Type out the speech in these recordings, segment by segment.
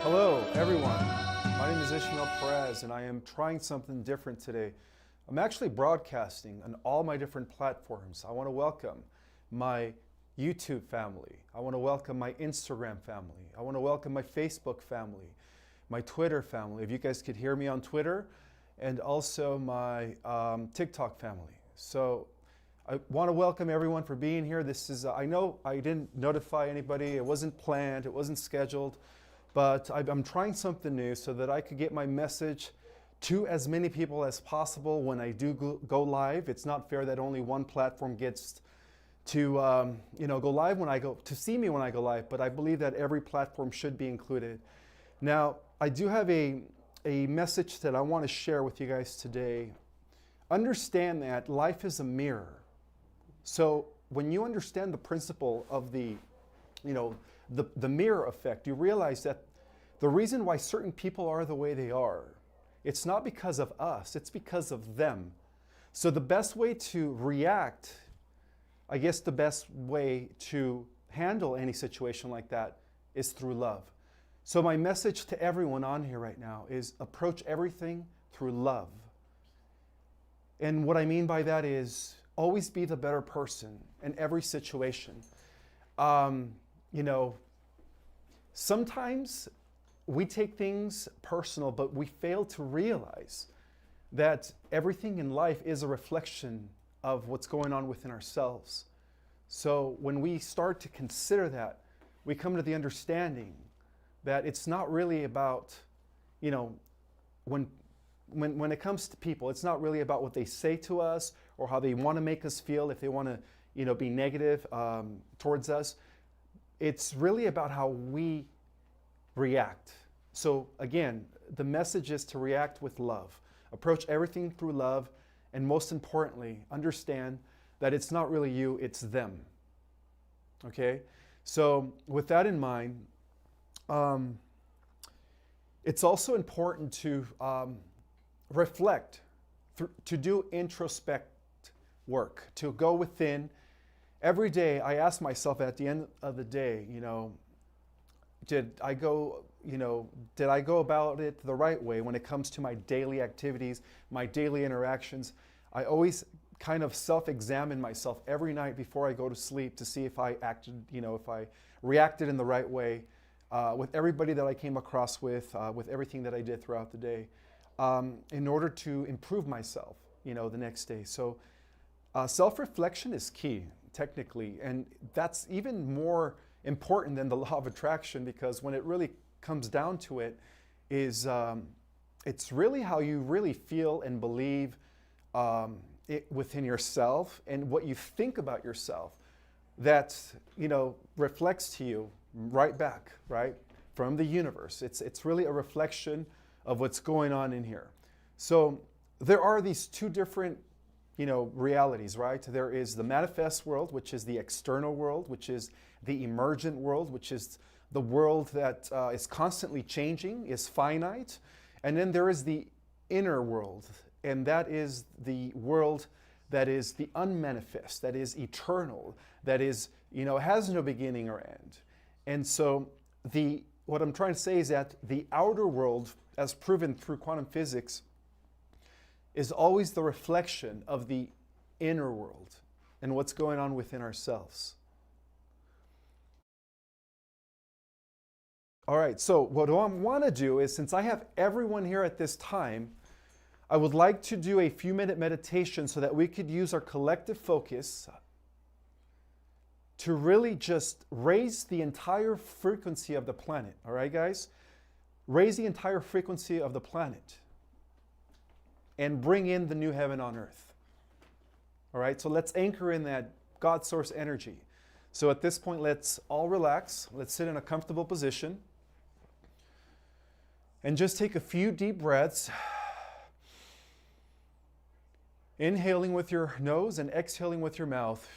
Hello, everyone. My name is Ishmael Perez, and I am trying something different today. I'm actually broadcasting on all my different platforms. I want to welcome my YouTube family. I want to welcome my Instagram family. I want to welcome my Facebook family, my Twitter family. If you guys could hear me on Twitter, and also my TikTok family. So I want to welcome everyone for being here. This is, I know I didn't notify anybody. It wasn't planned. It wasn't scheduled. But I'm trying something new so that I could get my message to as many people as possible when I do go live. It's not fair that only one platform gets to go live when I go, to see me when I go live, but I believe that every platform should be included. Now, I do have a message that I want to share with you guys today. Understand that life is a mirror. So when you understand the principle of the mirror effect, you realize that the reason why certain people are the way they are, it's not because of us, it's because of them. So the best way to react, I guess the best way to handle any situation like that is through love. So my message to everyone on here right now is approach everything through love. And what I mean by that is always be the better person in every situation. Sometimes we take things personal, but we fail to realize that everything in life is a reflection of what's going on within ourselves. So when we start to consider that, we come to the understanding that it's not really about, when it comes to people, it's not really about what they say to us or how they want to make us feel, if they want to, be negative towards us. It's really about how we react. So again, the message is to react with love. Approach everything through love, and most importantly, understand that it's not really you, it's them. Okay? So with that in mind, it's also important to reflect, to do introspect work, to go within. Every day I ask myself at the end of the day, did I go about it the right way when it comes to my daily activities, my daily interactions? I always kind of self-examine myself every night before I go to sleep to see if I acted, if I reacted in the right way with everybody that I came across with everything that I did throughout the day, in order to improve myself, the next day. So self-reflection is key, technically, and that's even more important than the law of attraction, because when it really comes down to it, is it's really how you really feel and believe it within yourself, and what you think about yourself that reflects to you right back, right, from the universe. It's really a reflection of what's going on in here. So there are these two different realities, right? There is the manifest world, which is the external world, which is the emergent world, which is the world that is constantly changing, is finite. And then there is the inner world, and that is the world that is the unmanifest, that is eternal, that is, has no beginning or end. And so what I'm trying to say is that the outer world, as proven through quantum physics, is always the reflection of the inner world and what's going on within ourselves. All right, so what I want to do is, since I have everyone here at this time, I would like to do a few-minute meditation so that we could use our collective focus to really just raise the entire frequency of the planet. All right, guys? Raise the entire frequency of the planet and bring in the new heaven on earth. All right, so let's anchor in that God source energy. So at this point, let's all relax. Let's sit in a comfortable position and just take a few deep breaths. Inhaling with your nose and exhaling with your mouth.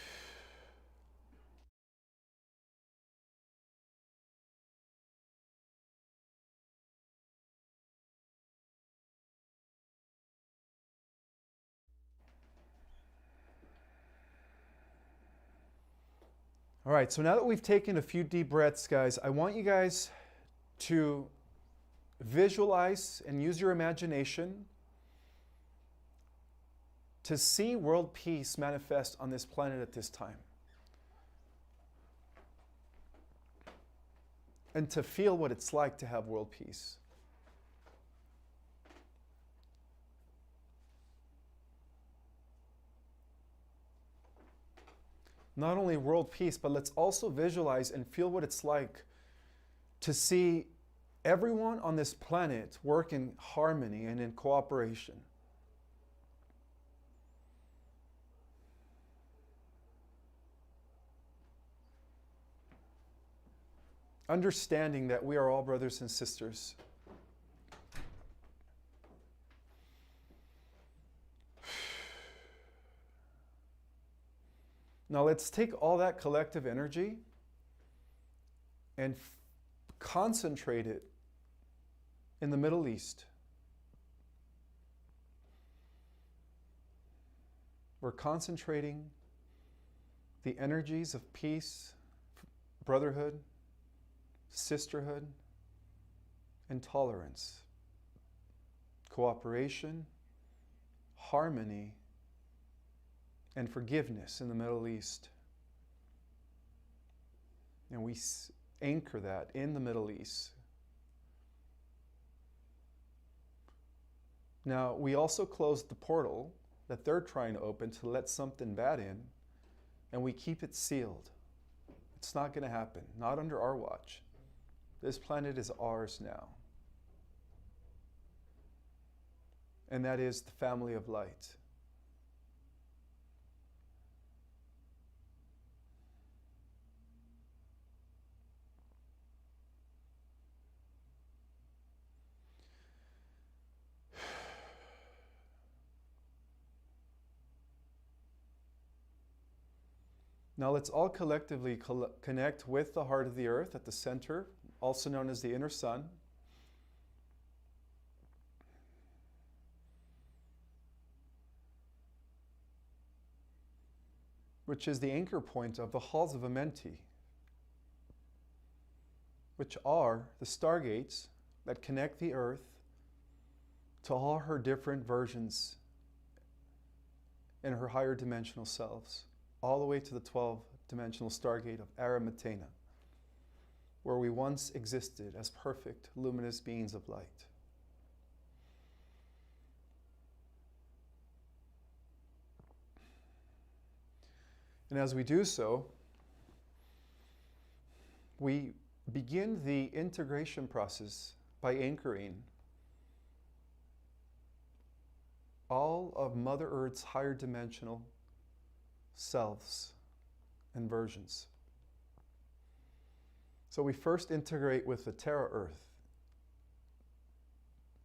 All right, so now that we've taken a few deep breaths, guys, I want you guys to visualize and use your imagination to see world peace manifest on this planet at this time. And to feel what it's like to have world peace. Not only world peace, but let's also visualize and feel what it's like to see everyone on this planet work in harmony and in cooperation. Understanding that we are all brothers and sisters. Now let's take all that collective energy and concentrate it in the Middle East. We're concentrating the energies of peace, brotherhood, sisterhood, and tolerance, cooperation, harmony, and forgiveness in the Middle East. And we anchor that in the Middle East. Now, we also closed the portal that they're trying to open to let something bad in, and we keep it sealed. It's not going to happen, not under our watch. This planet is ours now. And that is the family of light. Now let's all collectively connect with the heart of the earth at the center, also known as the inner sun. Which is the anchor point of the halls of Amenti, which are the stargates that connect the earth to all her different versions in her higher dimensional selves, all the way to the 12-dimensional stargate of Arimatena, where we once existed as perfect, luminous beings of light. And as we do so, we begin the integration process by anchoring all of Mother Earth's higher dimensional selves and versions. So we first integrate with the Terra Earth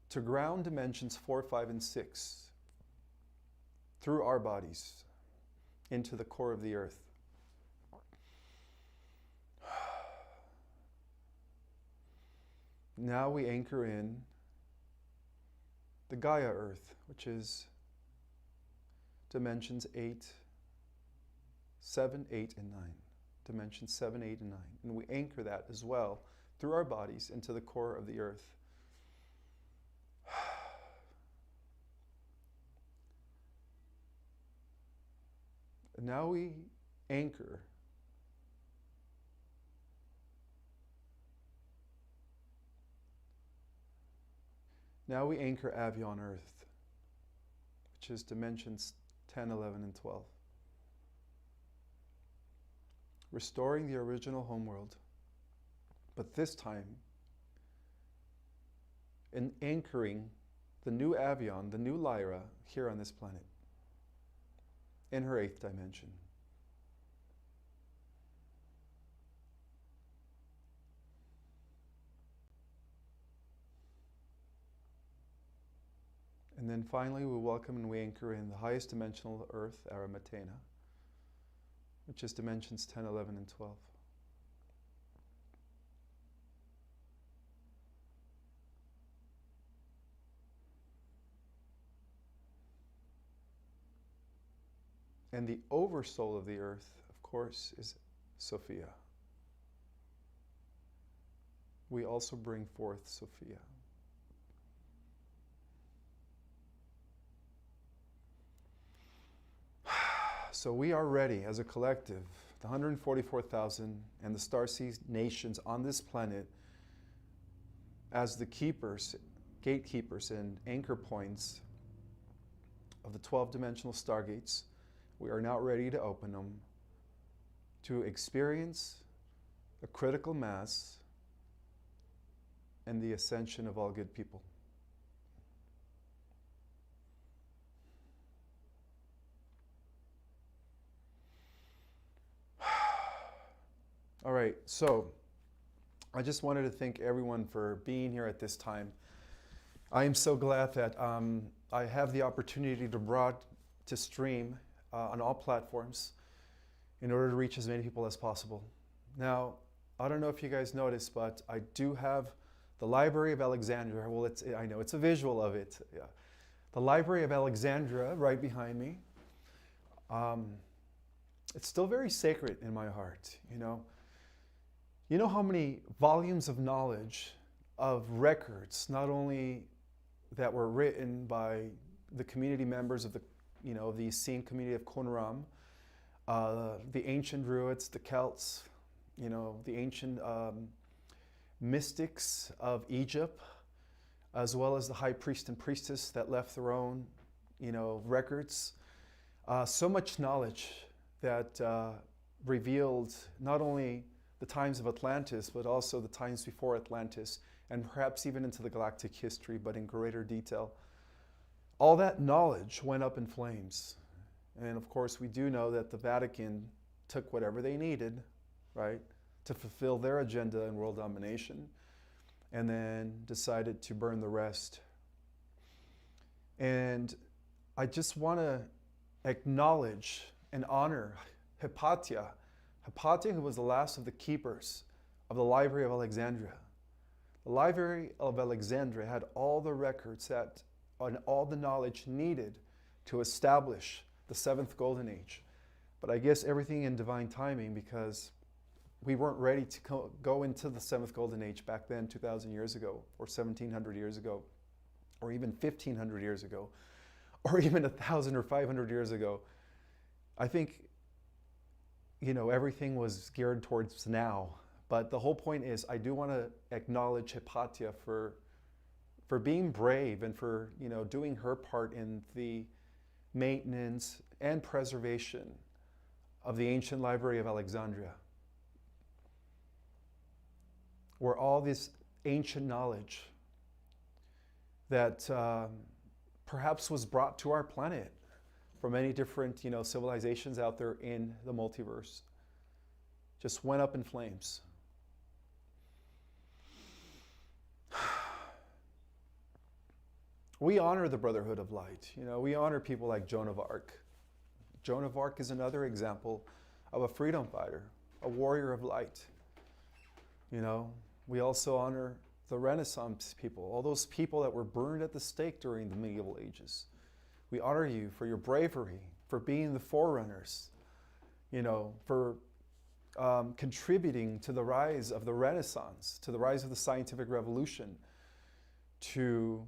to ground dimensions 4, 5, and 6 through our bodies into the core of the earth. Now we anchor in the Gaia Earth, which is dimensions 7, 8, and 9. Dimensions 7, 8, and 9. And we anchor that as well through our bodies into the core of the earth. And now we anchor Avion Earth, which is dimensions 10, 11, and 12. Restoring the original homeworld, but this time in anchoring the new Avion, the new Lyra, here on this planet, in her 8th dimension. And then finally we welcome and we anchor in the highest dimensional Earth, Arimatena, which is dimensions 10, 11, and 12. And the oversoul of the earth, of course, is Sophia. We also bring forth Sophia. So we are ready as a collective, the 144,000 and the Starseed nations on this planet, as the keepers, gatekeepers and anchor points of the 12-dimensional stargates. We are now ready to open them to experience a critical mass and the ascension of all good people. All right, so I just wanted to thank everyone for being here at this time. I am so glad that I have the opportunity to stream on all platforms in order to reach as many people as possible. Now, I don't know if you guys noticed, but I do have the Library of Alexandria. Well, I know it's a visual of it. Yeah. The Library of Alexandria right behind me. It's still very sacred in my heart, you know. You know how many volumes of knowledge, of records, not only that were written by the community members of the Essene community of Qumran, the ancient Druids, the Celts, the ancient mystics of Egypt, as well as the high priest and priestess that left their own, records. So much knowledge that revealed not only the times of Atlantis, but also the times before Atlantis, and perhaps even into the galactic history, but in greater detail. All that knowledge went up in flames. And of course, we do know that the Vatican took whatever they needed, right, to fulfill their agenda in world domination, and then decided to burn the rest. And I just want to acknowledge and honor Hypatia, who was the last of the keepers of the Library of Alexandria. The Library of Alexandria had all the records and all the knowledge needed to establish the 7th Golden Age. But I guess everything in divine timing, because we weren't ready to go into the 7th Golden Age back then, 2,000 years ago, or 1,700 years ago, or even 1,500 years ago, or even 1,000 or 500 years ago. I think everything was geared towards now. But the whole point is, I do want to acknowledge Hypatia for being brave and for doing her part in the maintenance and preservation of the ancient Library of Alexandria, where all this ancient knowledge that perhaps was brought to our planet from many different civilizations out there in the multiverse just went up in flames. We honor the Brotherhood of Light. We honor people like Joan of Arc. Joan of Arc is another example of a freedom fighter, a warrior of light. We also honor the Renaissance people, all those people that were burned at the stake during the medieval ages. We honor you for your bravery, for being the forerunners, for contributing to the rise of the Renaissance, to the rise of the scientific revolution, to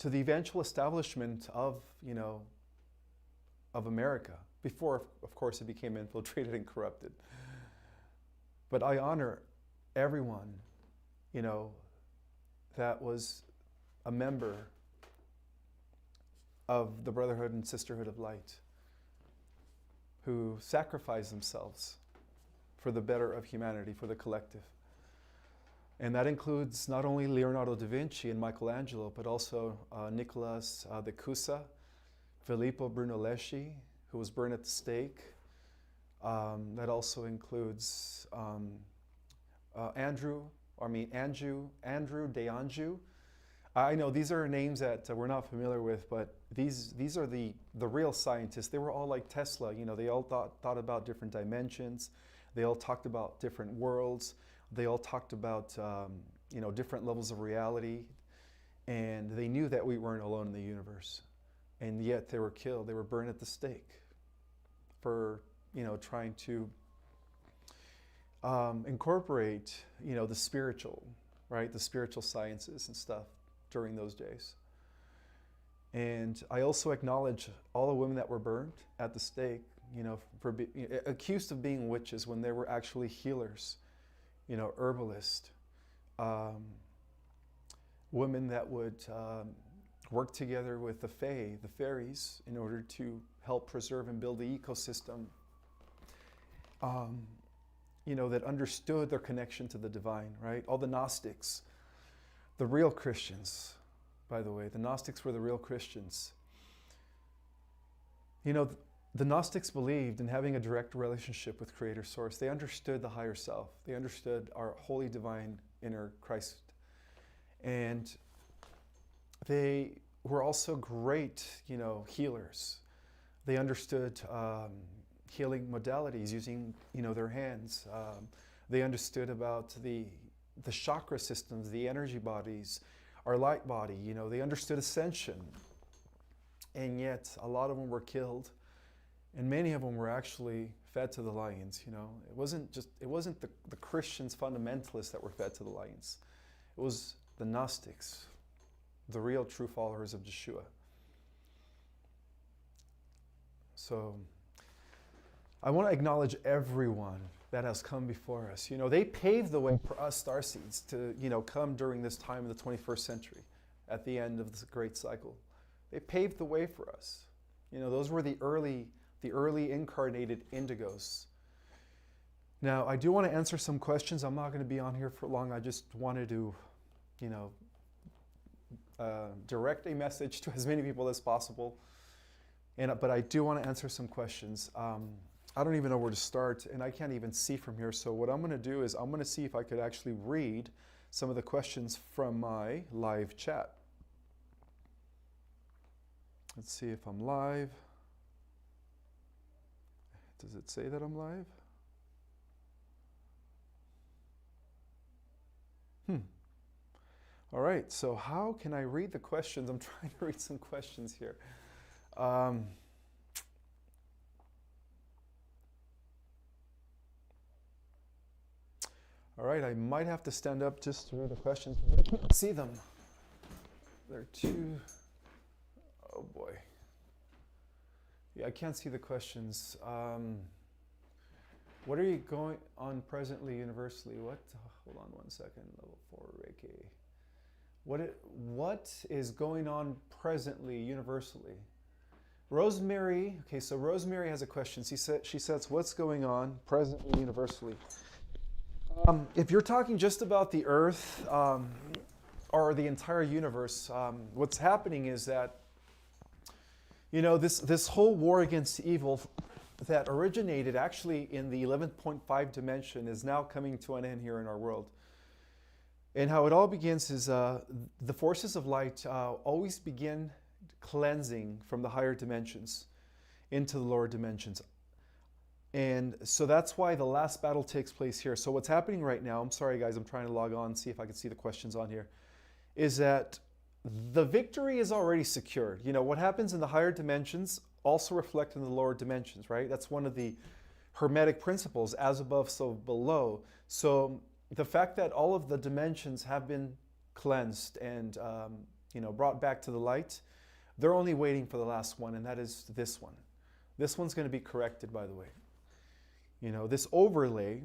the eventual establishment of America, before, of course, it became infiltrated and corrupted. But I honor everyone, that was a member of the Brotherhood and Sisterhood of Light, who sacrificed themselves for the better of humanity, for the collective. And that includes not only Leonardo da Vinci and Michelangelo, but also Nicolas de Cusa, Filippo Brunelleschi, who was burned at the stake. That also includes Andrew de Anjou. I know these are names that we're not familiar with, but these are the real scientists. They were all like Tesla. They all thought about different dimensions. They all talked about different worlds. They all talked about different levels of reality, and they knew that we weren't alone in the universe. And yet they were killed. They were burned at the stake for trying to incorporate the spiritual, right, the spiritual sciences and stuff during those days. And I also acknowledge all the women that were burned at the stake, for accused of being witches when they were actually healers, herbalists, women that would work together with the fae, the fairies, in order to help preserve and build the ecosystem, that understood their connection to the divine, right? All the Gnostics, the real Christians, by the way, the Gnostics were the real Christians. The Gnostics believed in having a direct relationship with Creator Source. They understood the higher self. They understood our holy divine inner Christ. And they were also great, healers. They understood healing modalities using, their hands. They understood about the chakra systems, the energy bodies, our light body. They understood ascension. And yet, a lot of them were killed. And many of them were actually fed to the lions, It wasn't the Christians, fundamentalists that were fed to the lions. It was the Gnostics, the real true followers of Yeshua. So I want to acknowledge everyone that has come before us. They paved the way for us starseeds to, come during this time of the 21st century, at the end of this great cycle. They paved the way for us. Those were the early incarnated indigos. Now, I do want to answer some questions. I'm not going to be on here for long. I just wanted to, direct a message to as many people as possible. But I do want to answer some questions. I don't even know where to start, and I can't even see from here. So what I'm going to do is I'm going to see if I could actually read some of the questions from my live chat. Let's see if I'm live. Does it say that I'm live? All right, so how can I read the questions? I'm trying to read some questions here. All right, I might have to stand up just to read the questions. I can't see them. They're too... Oh boy. Yeah, I can't see the questions. What are you going on presently universally? What? Hold on one second. Level 4 Reiki. What is going on presently universally? Rosemary. Okay, so Rosemary has a question. She says, what's going on presently universally? If you're talking just about the Earth or the entire universe, what's happening is that this whole war against evil that originated actually in the 11.5 dimension is now coming to an end here in our world. And how it all begins is the forces of light always begin cleansing from the higher dimensions into the lower dimensions. And so that's why the last battle takes place here. So what's happening right now, I'm sorry guys, I'm trying to log on, see if I can see the questions on here, is that the victory is already secured. What happens in the higher dimensions also reflect in the lower dimensions, right? That's one of the Hermetic principles, as above, so below. So the fact that all of the dimensions have been cleansed and brought back to the light, they're only waiting for the last one, and that is this one. This one's going to be corrected, by the way. This overlay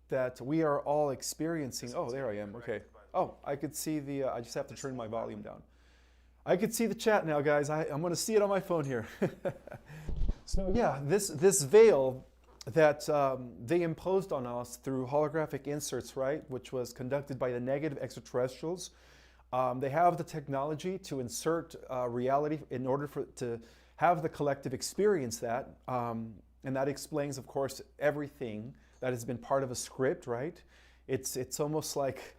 that we are all experiencing. Oh, there I am. Okay. Oh, I could see I just have to turn my volume down. I could see the chat now, guys. I'm going to see it on my phone here. So yeah, this veil that they imposed on us through holographic inserts, right, which was conducted by the negative extraterrestrials. They have the technology to insert reality in order to have the collective experience that. And that explains, of course, everything that has been part of a script, right? It's almost like